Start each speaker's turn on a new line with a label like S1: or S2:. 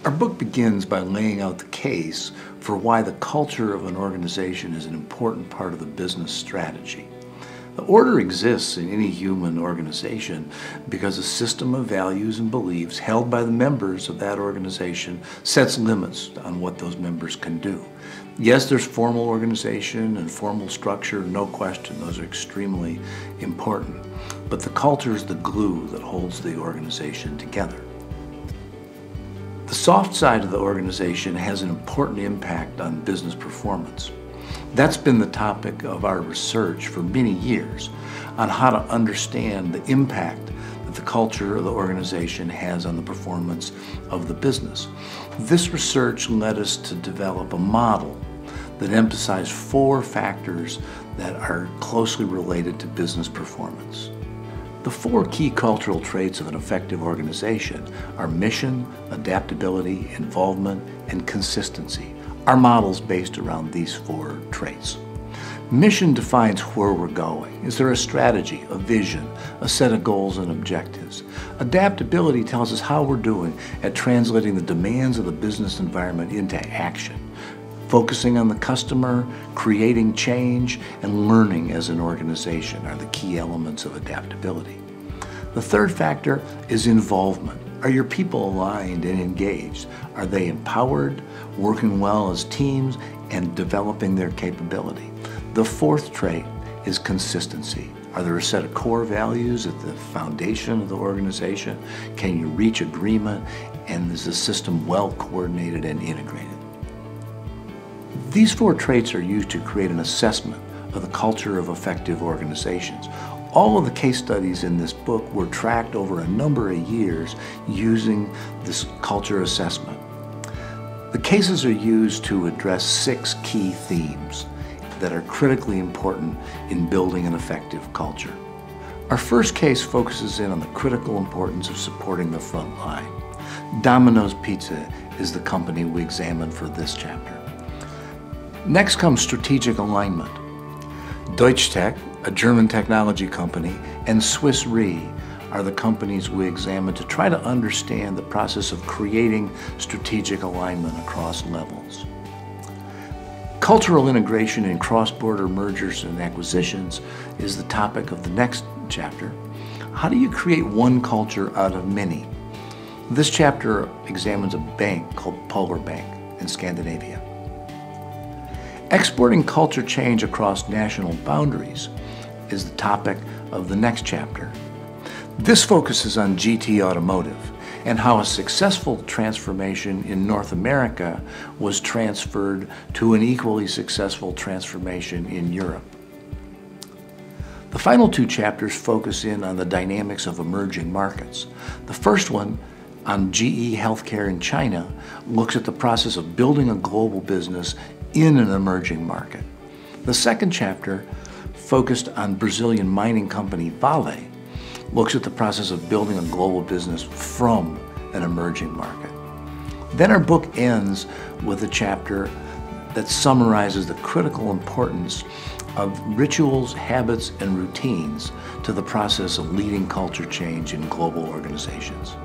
S1: Our book begins by laying out the case for why the culture of an organization is an important part of the business strategy. The order exists in any human organization because a system of values and beliefs held by the members of that organization sets limits on what those members can do. Yes, there's formal organization and formal structure, no question, those are extremely important. But the culture is the glue that holds the organization together. The soft side of the organization has an important impact on business performance. That's been the topic of our research for many years on how to understand the impact that the culture of the organization has on the performance of the business. This research led us to develop a model that emphasized 4 factors that are closely related to business performance. The 4 key cultural traits of an effective organization are mission, adaptability, involvement, and consistency. Our model is based around these 4 traits. Mission defines where we're going. Is there a strategy, a vision, a set of goals and objectives? Adaptability tells us how we're doing at translating the demands of the business environment into action, focusing on the customer, creating change, and learning as an organization are the key elements of adaptability. The third factor is involvement. Are your people aligned and engaged? Are they empowered, working well as teams, and developing their capability? The fourth trait is consistency. Are there a set of core values at the foundation of the organization? Can you reach agreement? And is the system well coordinated and integrated? These 4 traits are used to create an assessment of the culture of effective organizations. All of the case studies in this book were tracked over a number of years using this culture assessment. The cases are used to address 6 key themes that are critically important in building an effective culture. Our first case focuses in on the critical importance of supporting the front line. Domino's Pizza is the company we examined for this chapter. Next comes strategic alignment. Deutsche Tech, a German technology company, and Swiss Re are the companies we examined to try to understand the process of creating strategic alignment across levels. Cultural integration in cross-border mergers and acquisitions is the topic of the next chapter. How do you create one culture out of many? This chapter examines a bank called Polar Bank in Scandinavia. Exporting culture change across national boundaries is the topic of the next chapter. This focuses on GT Automotive and how a successful transformation in North America was transferred to an equally successful transformation in Europe. The final 2 chapters focus in on the dynamics of emerging markets. The first one, on GE Healthcare in China, looks at the process of building a global business in an emerging market. The second chapter, focused on Brazilian mining company Vale, looks at the process of building a global business from an emerging market. Then our book ends with a chapter that summarizes the critical importance of rituals, habits, and routines to the process of leading culture change in global organizations.